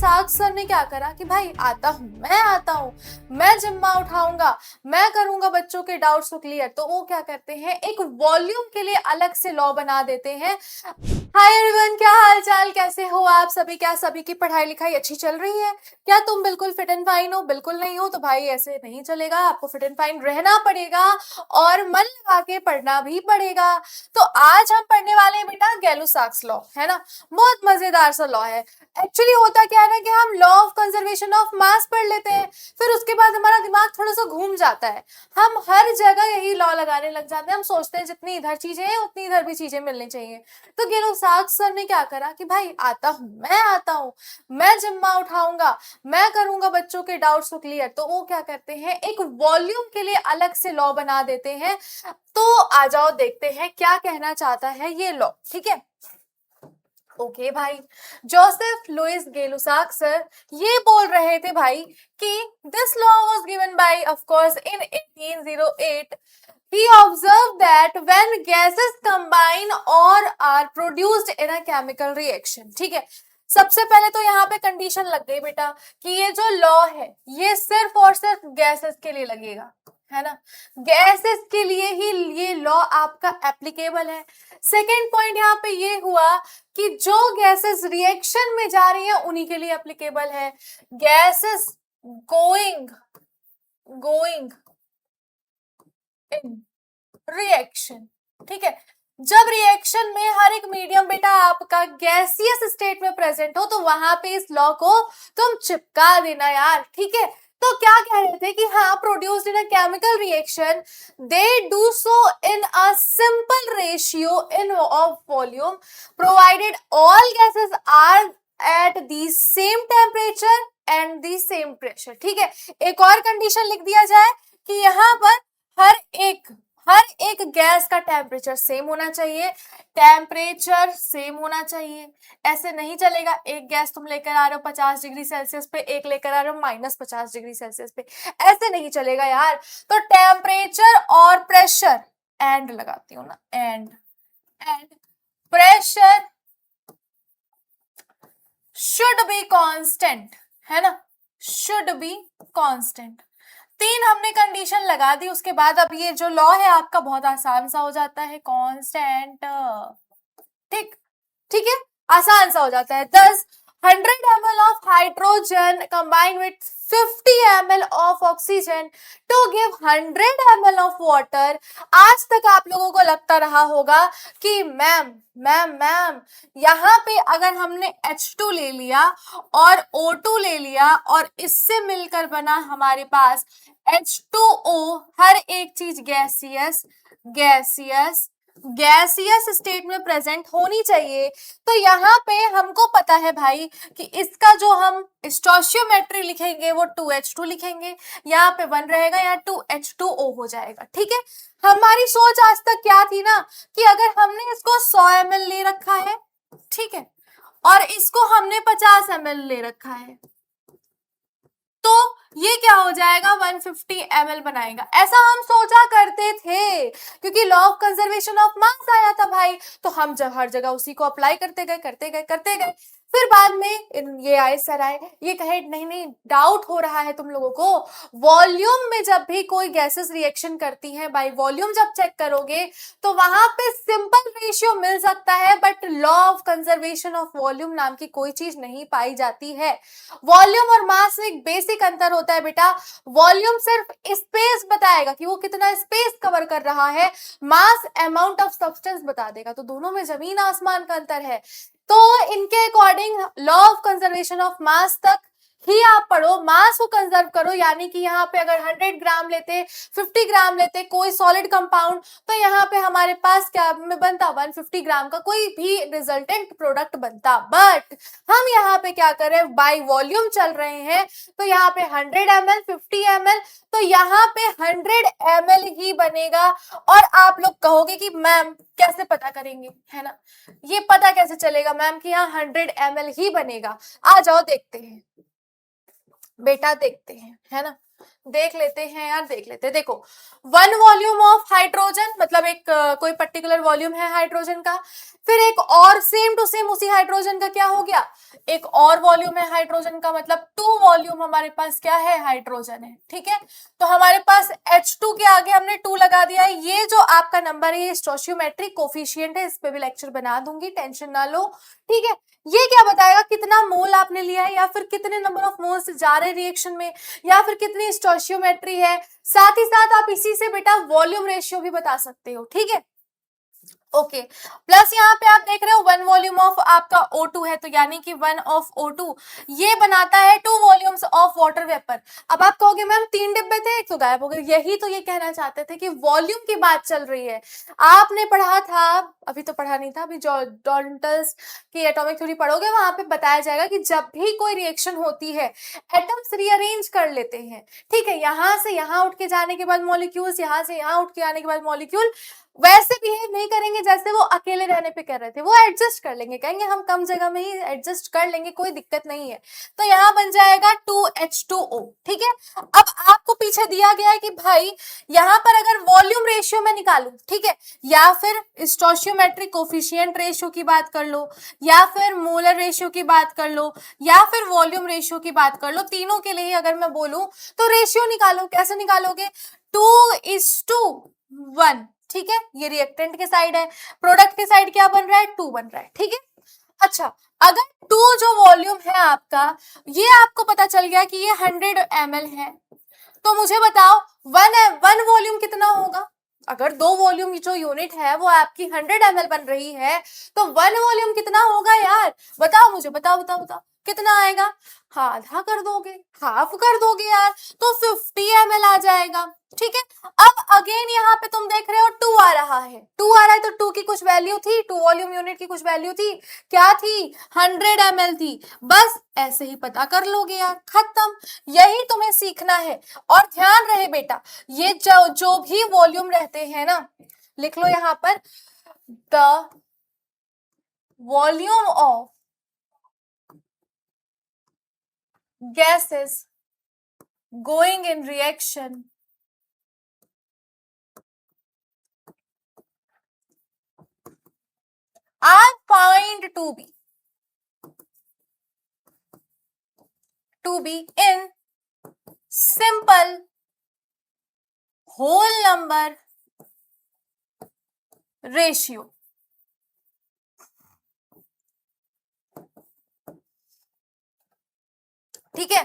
Socks sir ने क्या करा कि भाई मैं आता हूँ, मैं जिम्मा उठाऊंगा, मैं करूंगा बच्चों के डाउट्स को क्लियर। तो वो क्या करते हैं, एक वॉल्यूम के लिए अलग से लॉ बना देते हैं। हाय एवरीवन, क्या हाल चाल, कैसे हो आप सभी? क्या सभी की पढ़ाई लिखाई अच्छी चल रही है? क्या तुम बिल्कुल फिट एंड फाइन हो? बिल्कुल नहीं हो तो भाई ऐसे नहीं चलेगा, आपको फिट एंड फाइन रहना पड़ेगा और मन लगा के पढ़ना भी पड़ेगा। तो आज हम पढ़ने वाले हैं बेटा गैलो-साक्स लॉ, है ना। बहुत मजेदार सा लॉ है। एक्चुअली होता क्या है ना कि हम law of conservation of mass पढ़ लेते हैं, फिर उसके बाद हमारा दिमाग थोड़ा सा घूम जाता है, हम हर जगह यही लॉ लगाने लग जाते हैं। हम सोचते हैं जितनी इधर चीजें हैं उतनी इधर भी चीजें मिलनी चाहिए। तो गैलो-साक्स सर ने क्या करा कि भाई मैं आता हूँ, मैं जिम्मा उठाऊंगा, मैं करूंगा बच्चों के डाउट्स को क्लियर। तो वो क्या करते हैं, एक वॉल्यूम के लिए अलग से लॉ बना देते हैं। तो आ जाओ देखते हैं क्या कहना चाहता है ये लॉ, ठीक है। ओके भाई, जोसेफ लुइस गैलो-साक्स सर ये बोल रहे थे भाई कि this law was given by of course in 1808। He observed that when gases combine or are produced in a chemical reaction, ठीक है। सबसे पहले तो यहाँ पे कंडीशन लग गई बेटा कि ये जो लॉ है ये सिर्फ और सिर्फ गैसेस के लिए लगेगा, है ना। गैसेस के लिए ही ये लॉ आपका एप्लीकेबल है। सेकेंड पॉइंट यहाँ पे ये हुआ कि जो गैसेस रिएक्शन में जा रही है उन्हीं के लिए एप्लीकेबल है। गैसेस गोइंग इन रिएक्शन, ठीक है। जब रिएक्शन में हर एक मीडियम बेटा आपका गैसियस स्टेट में प्रेजेंट हो तो वहां पे इस लॉ को तुम चिपका देना यार, ठीक है। तो क्या कह रहे थे कि हाँ, produced in a chemical reaction they do so in a simple ratio in of volume provided all gases are at the same temperature and the same pressure, ठीक है। एक और कंडीशन लिख दिया जाए कि यहाँ पर हर एक गैस का टेम्परेचर सेम होना चाहिए, टेम्परेचर सेम होना चाहिए। ऐसे नहीं चलेगा, एक गैस तुम लेकर आ रहे हो 50 डिग्री सेल्सियस पे, एक लेकर आ रहे हो -50 डिग्री सेल्सियस पे, ऐसे नहीं चलेगा यार। तो टेम्परेचर और प्रेशर, एंड लगाती हूँ ना, and pressure should be constant, है ना, शुड बी कांस्टेंट। तीन हमने कंडीशन लगा दी, उसके बाद अब ये जो लॉ है आपका बहुत आसान सा हो जाता है, कांस्टेंट, ठीक है, आसान सा हो जाता है। 100 ml of hydrogen combined with 50 ml of oxygen to give 100 ml of water। आज तक आप लोगों को लगता रहा होगा कि मैम यहाँ पे अगर हमने H2 ले लिया और O2 ले लिया और इससे मिलकर बना हमारे पास H2O, हर एक चीज गैसियस स्टेट में प्रेजेंट होनी चाहिए। तो यहाँ पे हमको पता है भाई कि इसका जो हम स्टोइचियोमेट्री लिखेंगे वो 2H2 लिखेंगे, यहाँ पे 1 रहेगा, यहाँ 2H2O हो जाएगा, ठीक है। हमारी सोच आज तक क्या थी ना कि अगर हमने इसको 100 ml ले रखा है, ठीक है, और इसको हमने 50 ml ले रखा है, तो ये क्या हो जाएगा, 150 ml बनाएगा। ऐसा हम सोचा करते थे क्योंकि law of conservation of mass आया था भाई, तो हम हर जगह उसी को अप्लाई करते गए। फिर बाद में ये आए सर आए, ये कहे नहीं डाउट हो रहा है तुम लोगों को, वॉल्यूम में जब भी कोई गैसेस रिएक्शन करती हैं बाय वॉल्यूम जब चेक करोगे तो वहां पे सिंपल रेशियो मिल सकता है, but law of conservation of volume नाम की कोई चीज नहीं पाई जाती है। वॉल्यूम और मास में एक बेसिक अंतर होता है बेटा, वॉल्यूम सिर्फ स्पेस बताएगा कि वो कितना स्पेस कवर कर रहा है, मास अमाउंट ऑफ सब्सटेंस बता देगा। तो दोनों में जमीन आसमान का अंतर है। तो इनके according law of conservation of mass तक ही आप पढ़ो, मास को कंजर्व करो, यानी कि यहाँ पे अगर 100 ग्राम लेते, 50 ग्राम लेते कोई सॉलिड कंपाउंड, तो यहाँ पे हमारे पास क्या में बनता, 150 ग्राम का कोई भी रिजल्टेंट प्रोडक्ट बनता। बट हम यहाँ पे क्या कर रहे हैं, बाय वॉल्यूम चल रहे हैं, तो यहाँ पे 100 ml 50 ml, तो यहाँ पे 100 ml ही बनेगा। और आप लोग कहोगे कि मैम कैसे पता करेंगे, है ना, ये पता कैसे चलेगा मैम कि यहाँ 100 ml ही बनेगा? आ जाओ देखते हैं बेटा, देखते हैं, है ना। देख लेते हैं यार, देख लेते हैं। देखो, 1 वॉल्यूम ऑफ हाइड्रोजन मतलब एक कोई पर्टिकुलर वॉल्यूम है हाइड्रोजन का, फिर एक और सेम टू सेम उसी हाइड्रोजन का क्या हो गया, एक और वॉल्यूम है हाइड्रोजन का, मतलब 2 वॉल्यूम हमारे पास क्या है, हाइड्रोजन है। ठीक है, तो हमारे पास H2 के आगे हमने 2 लगा दिया है। ये जो आपका नंबर है ये स्टोइचियोमेट्रिक कोफिशिएंट है, इस पे भी लेक्चर बना दूंगी, टेंशन ना लो। ठीक है, ये क्या बताएगा कितना मोल आपने लिया है, या फिर कितने नंबर ऑफ मोल्स जा रहे रिएक्शन में, या फिर कितनी स्टोइचियोमेट्री है। साथ ही साथ आप इसी से बेटा वॉल्यूम रेशियो भी बता सकते हो। ठीक है, ओके, प्लस यहाँ पे आप देख रहे हो 1 वॉल्यूम ऑफ आपका O2 है, तो यानी कि 1 ऑफ O2 ये बनाता है 2 वॉल्यूम्स ऑफ वाटर वेपर। अब आप कहोगे मैम 3 डिब्बे थे, एक तो गायब हो गए। यही तो ये कहना चाहते थे कि वॉल्यूम की बात चल रही है। आपने पढ़ा था, अभी तो पढ़ा नहीं था, अभी डॉल्टन्स की एटॉमिक थ्योरी पढ़ोगे, वहां पे बताया जाएगा कि जब भी कोई रिएक्शन होती है एटम्स रीअरेंज कर लेते हैं। ठीक है, यहां से यहां उठ के जाने के बाद मॉलिक्यूल्स, यहां से यहां उठ के आने के बाद मॉलिक्यूल वैसे बिहेव नहीं करेंगे जैसे वो अकेले रहने पे कर रहे थे, वो एडजस्ट कर लेंगे, कहेंगे हम कम जगह में ही एडजस्ट कर लेंगे, कोई दिक्कत नहीं है। तो यहाँ बन जाएगा 2H2O। ठीक है, अब आपको पीछे दिया गया है कि भाई यहाँ पर अगर वॉल्यूम रेशियो में निकालू, ठीक है, या फिर स्टोइचियोमेट्रिक कोफिशिएंट रेशियो की बात कर लो, या फिर मोलर रेशियो की बात कर लो, या फिर वॉल्यूम रेशियो की बात कर लो, तीनों के लिए अगर मैं बोलूं तो रेशियो निकालो। कैसे निकालोगे, 2:1। ठीक है, ये रिएक्टेंट के साइड है, प्रोडक्ट के साइड क्या बन रहा है, 2 बन रहा है। ठीक है, अच्छा, अगर 2 जो वॉल्यूम है आपका, ये आपको पता चल गया कि ये 100 ml है, तो मुझे बताओ 1 वॉल्यूम कितना होगा। अगर 2 वॉल्यूम जो यूनिट है वो आपकी 100 ml बन रही है, तो 1 वॉल्यूम कितना होगा यार, बताओ मुझे, बताओ बताओ बताओ कितना आएगा। हाँ, आधा कर दोगे, हाफ कर दोगे यार, तो 50 ml आ जाएगा। ठीक है, अब अगेन यहाँ पे तुम देख रहे हो 2 आ रहा है, 2 आ रहा है, तो 2 की कुछ वैल्यू थी, 2 वॉल्यूम यूनिट की कुछ वैल्यू थी, क्या थी, 100 ml थी। बस ऐसे ही पता कर लोगे यार, खत्म। यही तुम्हें सीखना है। और ध्यान रहे बेटा, ये जो भी वॉल्यूम रहते हैं ना, लिख लो यहाँ पर, the volume of gases going in reaction are found to be in simple whole number ratio। ठीक है,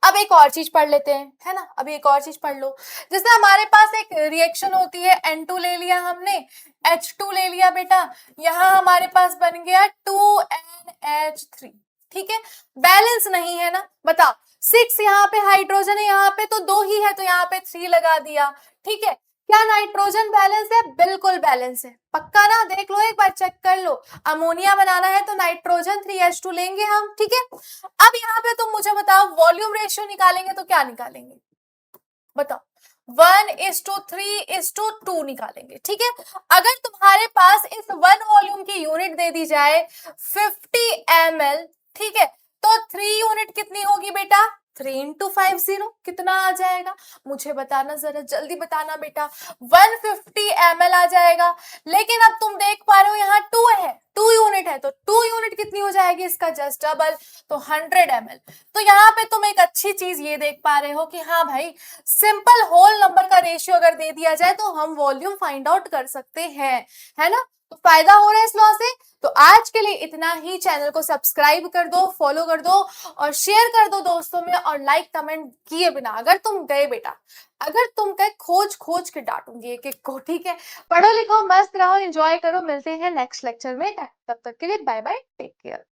अब एक और चीज पढ़ लेते हैं, है ना, अभी एक और चीज पढ़ लो। जैसे हमारे पास एक रिएक्शन होती है, N2 ले लिया हमने, H2 ले लिया बेटा, यहाँ हमारे पास बन गया 2NH3। ठीक है, बैलेंस नहीं है ना, बताओ 6 यहाँ पे हाइड्रोजन है, यहाँ पे तो 2 ही है, तो यहाँ पे 3 लगा दिया। ठीक है, क्या नाइट्रोजन बैलेंस है, बिल्कुल बैलेंस है, पक्का ना, देख लो एक बार, चेक कर लो। अमोनिया बनाना है तो नाइट्रोजन 3H2 लेंगे हम। ठीक है, अब यहाँ पे तुम मुझे बताओ वॉल्यूम रेशियो निकालेंगे तो क्या निकालेंगे, बताओ, 1:3:2 निकालेंगे। ठीक है, अगर तुम्हारे पास इस 1 वॉल्यूम की यूनिट दे दी जाए 50 ml, ठीक है, तो 3 यूनिट कितनी होगी बेटा, 3 × 50 कितना आ जाएगा, मुझे बताना, जरा जल्दी बताना बेटा, 150 ml आ जाएगा। लेकिन अब तुम देख पा रहे हो यहाँ 2 है, 2 यूनिट है, तो 2 यूनिट कितनी हो जाएगी, इसका जस्ट डबल, तो 100 ml। तो यहाँ पे तुम एक अच्छी चीज ये देख पा रहे हो कि हाँ भाई, सिंपल होल नंबर का रेशियो अगर दे दिया जाए तो हम वॉल्यूम फाइंड आउट कर सकते हैं, है ना। तो फायदा हो रहा है इस लॉ से। तो आज के लिए इतना ही, चैनल को सब्सक्राइब कर दो, फॉलो कर दो और शेयर कर दो दोस्तों में, और लाइक कमेंट किए बिना अगर तुम गए बेटा, अगर तुम गए खोज खोज के डांटूंगी एक एक को। ठीक है, पढ़ो लिखो, मस्त रहो, एंजॉय करो, मिलते हैं नेक्स्ट लेक्चर में, तब तक के लिए बाय बाय, टेक केयर।